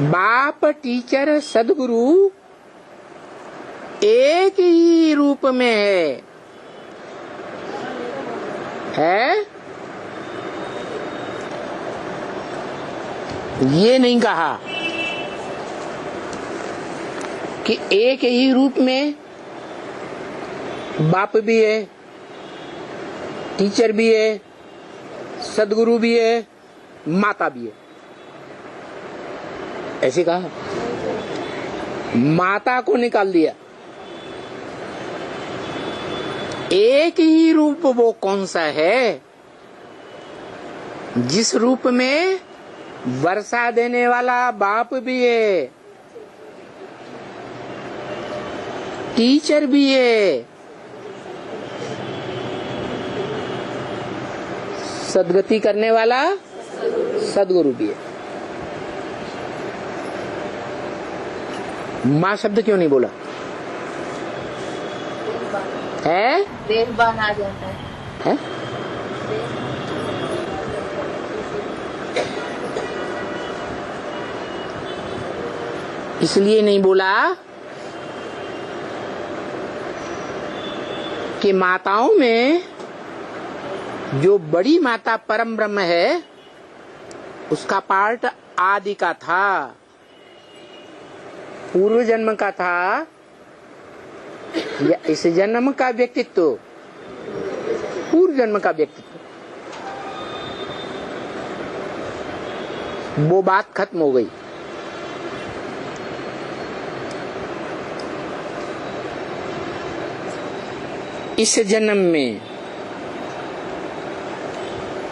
बाप, टीचर, सदगुरु एक ही रूप में है? ये नहीं कहा कि एक ही रूप में बाप भी है, टीचर भी है, सदगुरु भी है, माता भी है। ऐसे कहा? माता को निकाल दिया। एक ही रूप वो कौन सा है? जिस रूप में वर्षा देने वाला बाप भी है, टीचर भी है, सदगति करने वाला सदगुरु भी है। माँ शब्द क्यों नहीं बोला है? देरबान आ जाता है। इसलिए नहीं बोला कि माताओं में जो बड़ी माता परम ब्रह्म है, उसका पार्ट आदि का था, पूर्व जन्म का था, या इस जन्म का व्यक्तित्व, पूर्व जन्म का व्यक्तित्व। वो बात खत्म हो गई। इस जन्म में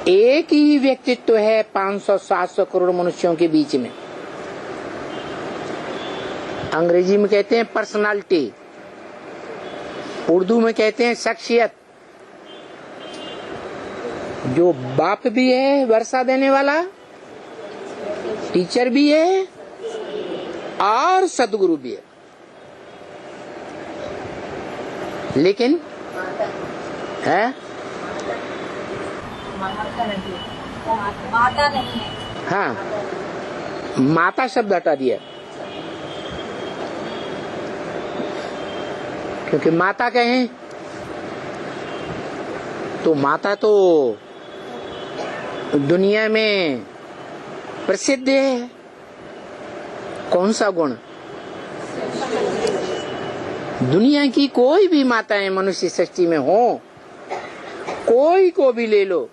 एक ही व्यक्तित्व है 500-700 करोड़ मनुष्यों के बीच में। अंग्रेजी में कहते हैं पर्सनालिटी, उर्दू में कहते हैं शख्सियत। जो बाप भी है वर्षा देने वाला, टीचर भी है और सदगुरु भी है। लेकिन है माता नहीं है। हाँ, माता शब्द हटा दिया, क्योंकि माता कहें तो माता तो दुनिया में प्रसिद्ध है। कौन सा गुण? दुनिया की कोई भी माताएं मनुष्य सृष्टि में हो, कोई को भी ले लो,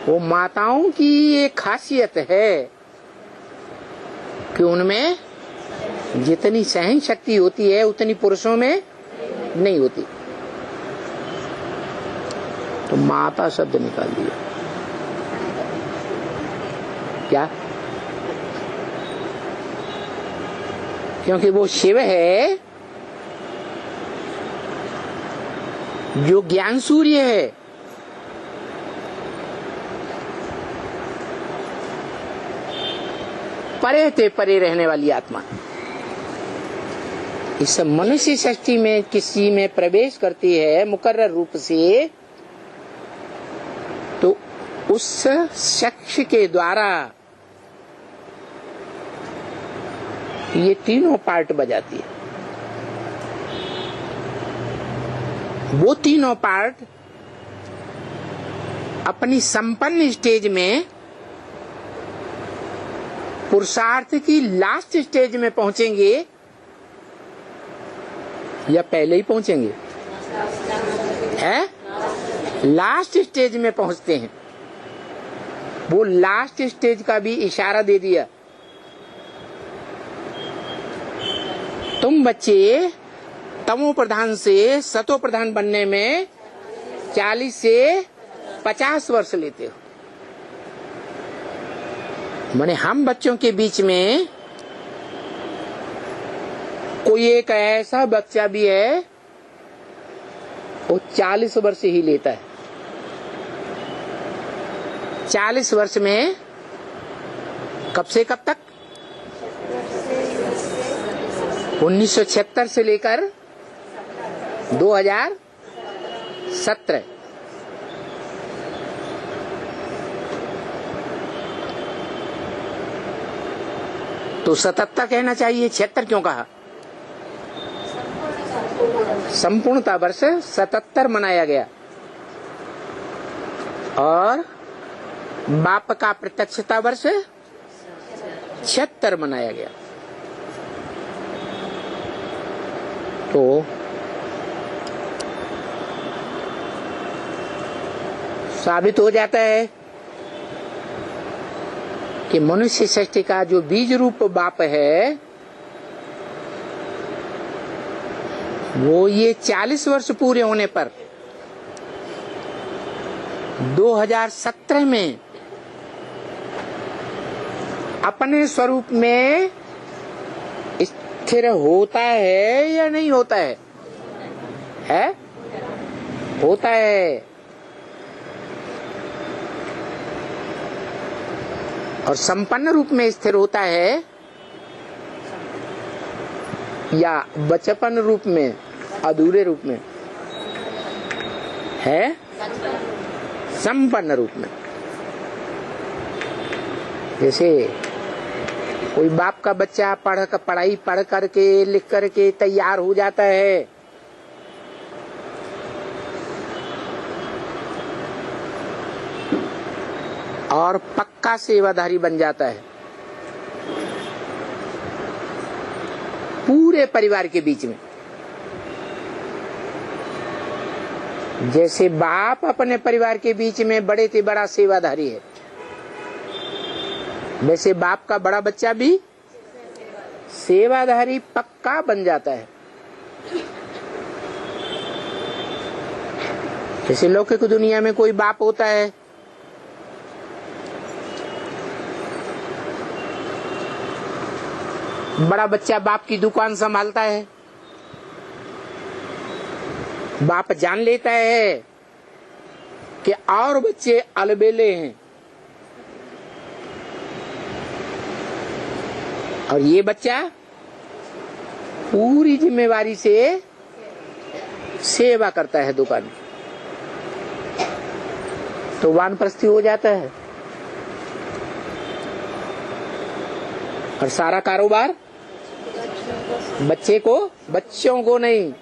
वो माताओं की एक खासियत है कि उनमें जितनी सहन शक्ति होती है उतनी पुरुषों में नहीं होती। तो माता शब्द निकाल दिया। क्या? क्योंकि वो शिव है जो ज्ञान सूर्य है, परे ते परे रहने वाली आत्मा। इस मनुष्य सृष्टि में किसी में प्रवेश करती है मुकर्रर रूप से, तो उस शख्स के द्वारा ये तीनों पार्ट बजाती है। वो तीनों पार्ट अपनी संपन्न स्टेज में, पुरुषार्थ की लास्ट स्टेज में पहुंचेंगे या पहले ही पहुंचेंगे? है? लास्ट स्टेज में पहुंचते हैं। वो लास्ट स्टेज का भी इशारा दे दिया। तुम बच्चे तमो प्रधान से सतो प्रधान बनने में 40 से 50 वर्ष लेते हो। माने हम बच्चों के बीच में कोई एक ऐसा बच्चा भी है वो 40 वर्ष ही लेता है। 40 वर्ष में कब से कब तक? 1976 से लेकर 2017। तो 77 कहना चाहिए, 76 क्यों कहा? संपूर्णता वर्ष 77 मनाया गया और बाप का प्रत्यक्षता वर्ष 76 मनाया गया। तो साबित हो जाता है कि मनुष्य सृष्टि का जो बीज रूप बाप है वो ये 40 वर्ष पूरे होने पर 2017 में अपने स्वरूप में स्थिर होता है या नहीं होता है? होता है। और संपन्न रूप में स्थिर होता है या बचपन रूप में, अधूरे रूप में है? संपन्न रूप में। जैसे कोई बाप का बच्चा पढ़ाई पढ़ करके लिख करके तैयार हो जाता है, और पक्का सेवाधारी बन जाता है पूरे परिवार के बीच में। जैसे बाप अपने परिवार के बीच में बड़े से बड़ा सेवाधारी है, वैसे बाप का बड़ा बच्चा भी सेवाधारी पक्का बन जाता है। जैसे लौकिक दुनिया में कोई बाप होता है, बड़ा बच्चा बाप की दुकान संभालता है, बाप जान लेता है कि और बच्चे अलबेले हैं और ये बच्चा पूरी जिम्मेवारी से सेवा करता है दुकान की, तो वानप्रस्थी हो जाता है और सारा कारोबार बच्चों को नहीं,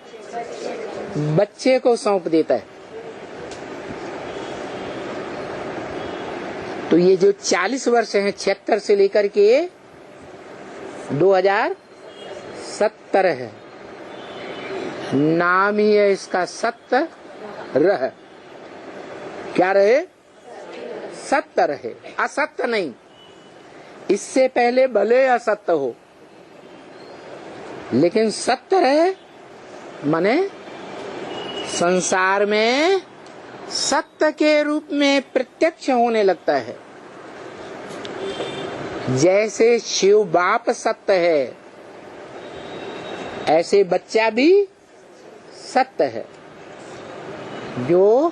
बच्चे को सौंप देता है। तो ये जो 40 वर्ष हैं 76 से लेकर के 2070 है, नाम ही है इसका सत्य रह। क्या रहे? सत्य रहे, असत्य नहीं। इससे पहले भले असत्य हो लेकिन सत्य रहे, माने संसार में सत्य के रूप में प्रत्यक्ष होने लगता है। जैसे शिव बाप सत्य है, ऐसे बच्चा भी सत्य है। जो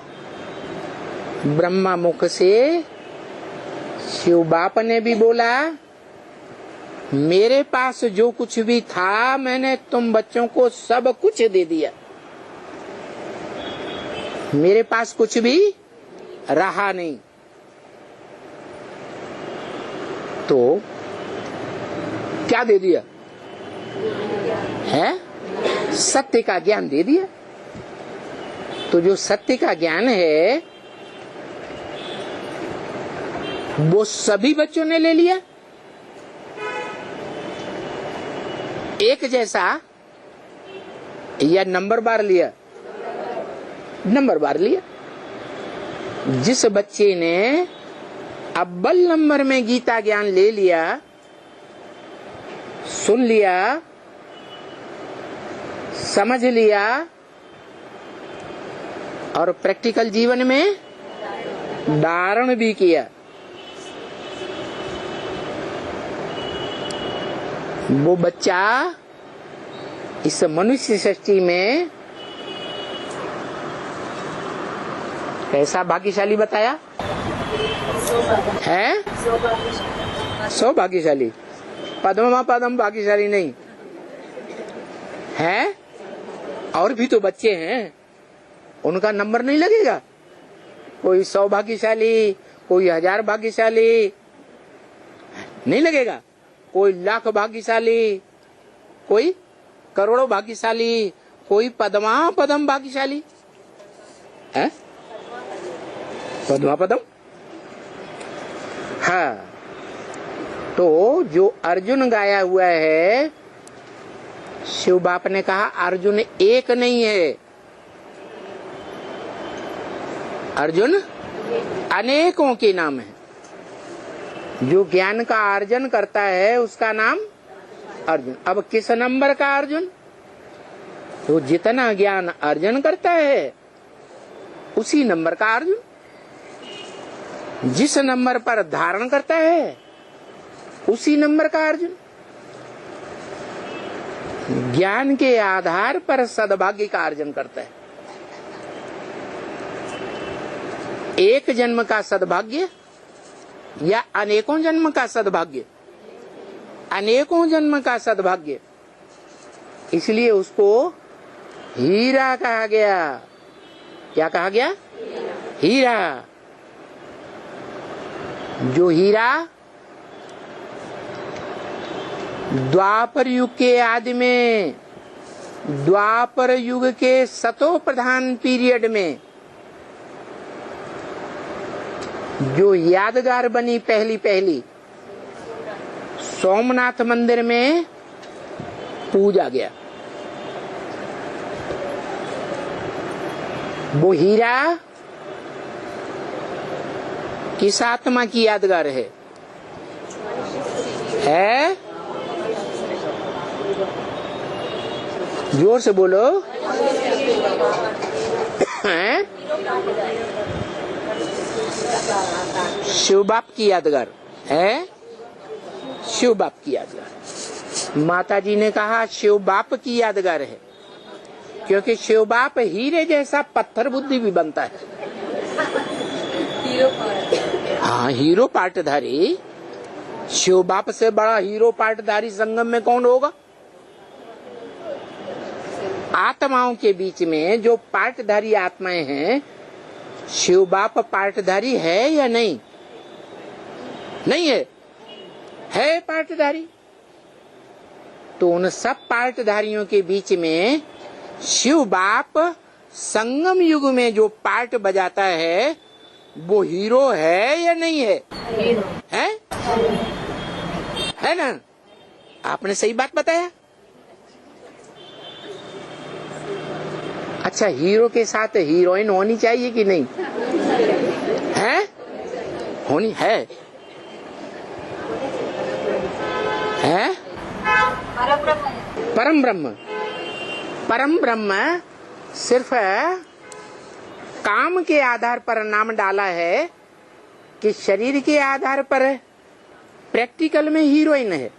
ब्रह्मा मुख से शिव बाप ने भी बोला, मेरे पास जो कुछ भी था मैंने तुम बच्चों को सब कुछ दे दिया, मेरे पास कुछ भी रहा नहीं। तो क्या दे दिया है? सत्य का ज्ञान दे दिया। तो जो सत्य का ज्ञान है वो सभी बच्चों ने ले लिया एक जैसा, या नंबर बार लिया? नंबर बार लिया। जिस बच्चे ने अव्वल नंबर में गीता ज्ञान ले लिया, सुन लिया, समझ लिया और प्रैक्टिकल जीवन में धारण भी किया, वो बच्चा इस मनुष्य सृष्टि में कैसा भाग्यशाली बताया है? सौभाग्यशाली। पद्मा पदम भाग्यशाली नहीं है। और भी तो बच्चे हैं, उनका नंबर नहीं लगेगा। कोई 100 भाग्यशाली, कोई 1000 भाग्यशाली नहीं लगेगा। कोई लाख भाग्यशाली, कोई करोड़ों भाग्यशाली, कोई पद्म भाग्यशाली है, पद्म। हाँ, तो जो अर्जुन गाया हुआ है, शिव बाप ने कहा अर्जुन एक नहीं है, अर्जुन अनेकों के नाम है। जो ज्ञान का अर्जन करता है उसका नाम अर्जुन। अब किस नंबर का अर्जुन? तो जितना ज्ञान अर्जन करता है उसी नंबर का अर्जुन। जिस नंबर पर धारण करता है उसी नंबर का अर्जुन। ज्ञान के आधार पर सद्भाग्य का अर्जन करता है। एक जन्म का सद्भाग्य या अनेकों जन्म का सद्भाग्य? अनेकों जन्म का सद्भाग्य। इसलिए उसको हीरा कहा गया। क्या कहा गया? हीरा। जो हीरा द्वापर युग के आदि में, द्वापर युग के सतो प्रधान पीरियड में जो यादगार बनी पहली सोमनाथ मंदिर में पूजा गया, वो हीरा किस आत्मा की यादगार है? जोर से बोलो। है? शिव बाप की यादगार है। शिव बाप की यादगार। माता जी ने कहा शिव बाप की यादगार है, क्योंकि शिव बाप हीरे जैसा पत्थर बुद्धि भी बनता है। हाँ, हीरो पाटधारी। शिव बाप से बड़ा हीरो पाटधारी संगम में कौन होगा? आत्माओं के बीच में जो पाटधारी आत्माएं हैं, शिव बाप पाटधारी है या नहीं? नहीं है? है पाटधारी। तो उन सब पाटधारियों के बीच में शिव बाप संगम युग में जो पाट बजाता है वो हीरो है या नहीं है? है ना? आपने सही बात बताया। अच्छा, हीरो के साथ हीरोइन होनी चाहिए कि नहीं? है? होनी है? है? परम ब्रह्म। परम ब्रह्म सिर्फ काम के आधार पर नाम डाला है कि शरीर के आधार पर है? प्रैक्टिकल में हीरोइन है।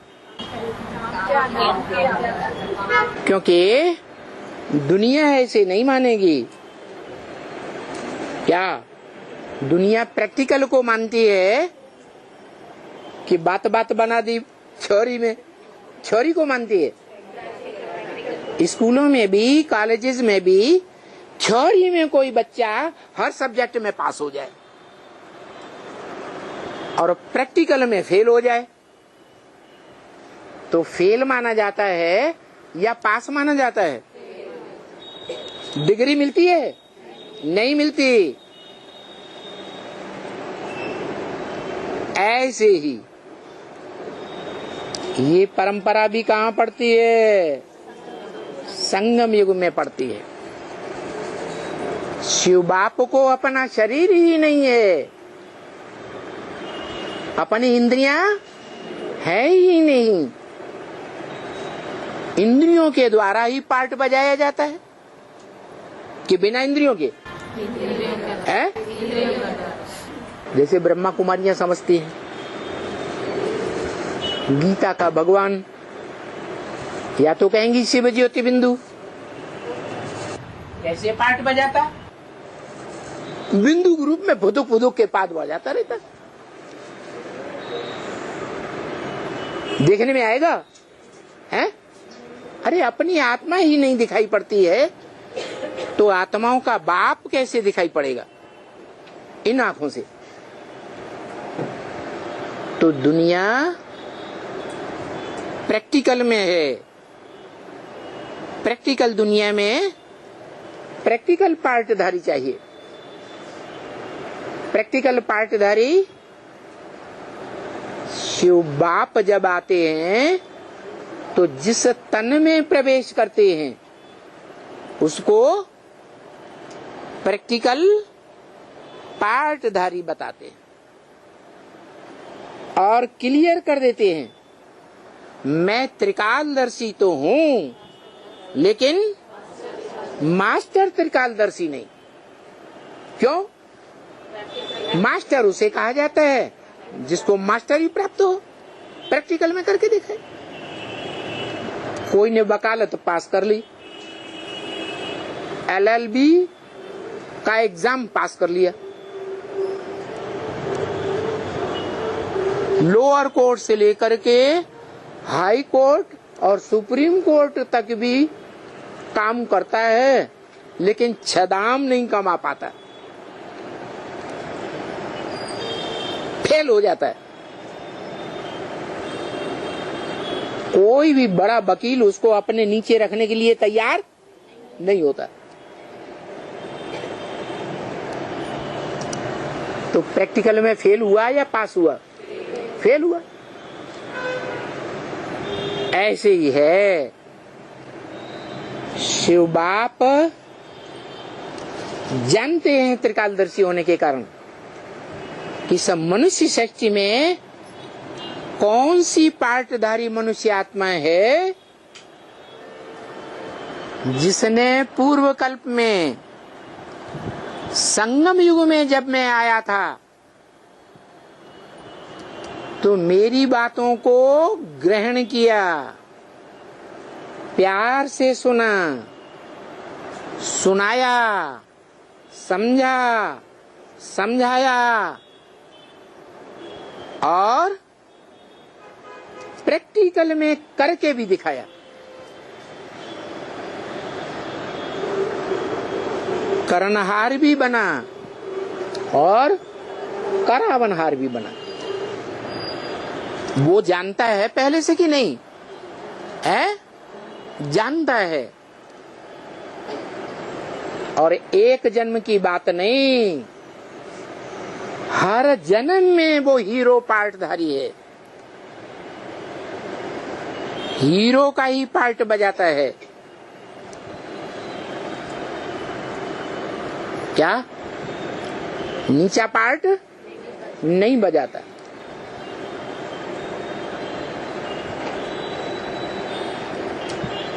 क्योंकि दुनिया ऐसे नहीं मानेगी। क्या दुनिया प्रैक्टिकल को मानती है कि बात बात बना दी थ्योरी में? थ्योरी को मानती है। स्कूलों में भी, कॉलेजेस में भी थ्योरी में कोई बच्चा हर सब्जेक्ट में पास हो जाए और प्रैक्टिकल में फेल हो जाए तो फेल माना जाता है या पास माना जाता है? डिग्री मिलती है? नहीं मिलती। ऐसे ही ये परंपरा भी कहाँ पड़ती है? संगम युग में पड़ती है। शिव बाप को अपना शरीर ही नहीं है, अपनी इंद्रियां है ही नहीं। इंद्रियों के द्वारा ही पार्ट बजाया जाता है कि बिना इंद्रियों के? है? जैसे ब्रह्मा कुमारियां समझती हैं गीता का भगवान या तो कहेंगी शिव ज्योति बिंदु। कैसे पार्ट बजाता? बिंदु ग्रुप में फुदुक फुदुक के पाद बजाता रहता। देखने में आएगा? है? अरे अपनी आत्मा ही नहीं दिखाई पड़ती है तो आत्माओं का बाप कैसे दिखाई पड़ेगा इन आंखों से? तो दुनिया प्रैक्टिकल में है। प्रैक्टिकल दुनिया में प्रैक्टिकल पार्टधारी चाहिए। प्रैक्टिकल पार्टधारी शिव बाप जब आते हैं तो जिस तन में प्रवेश करते हैं उसको प्रैक्टिकल पार्टधारी बताते हैं और क्लियर कर देते हैं, मैं त्रिकालदर्शी तो हूं लेकिन मास्टर त्रिकालदर्शी नहीं। क्यों? मास्टर उसे कहा जाता है जिसको मास्टरी प्राप्त हो, प्रैक्टिकल में करके दिखाए। कोई ने वकालत पास कर ली, LLB का एग्जाम पास कर लिया, लोअर कोर्ट से लेकर के हाई कोर्ट और सुप्रीम कोर्ट तक भी काम करता है, लेकिन छदाम नहीं कमा पाता, फेल हो जाता है। कोई भी बड़ा वकील उसको अपने नीचे रखने के लिए तैयार नहीं होता। तो प्रैक्टिकल में फेल हुआ या पास हुआ? फेल हुआ। ऐसे ही है, शिव बाप जानते हैं त्रिकालदर्शी होने के कारण कि सब मनुष्य सृष्टि में कौन सी पार्टधारी मनुष्य आत्मा है जिसने पूर्व कल्प में संगम युग में जब मैं आया था तो मेरी बातों को ग्रहण किया, प्यार से सुना, सुनाया, समझा, समझाया और प्रैक्टिकल में करके भी दिखाया। करनहार भी बना और करावनहार भी बना। वो जानता है पहले से कि नहीं है? जानता है। और एक जन्म की बात नहीं, हर जन्म में वो हीरो पार्टधारी है, हीरो का ही पार्ट बजाता है। क्या? नीचा पार्ट नहीं बजाता।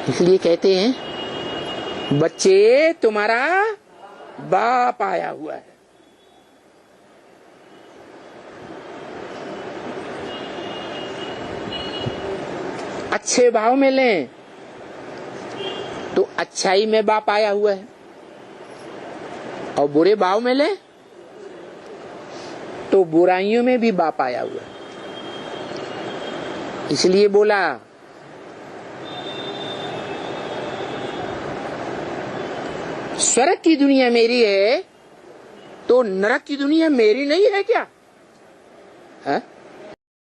इसलिए कहते हैं बच्चे तुम्हारा बाप आया हुआ है। अच्छे भाव में लें तो अच्छाई में बाप आया हुआ है, और बुरे भाव में लें तो बुराइयों में भी बाप आया हुआ है। इसलिए बोला स्वर्ग की दुनिया मेरी है तो नरक की दुनिया मेरी नहीं है क्या? है?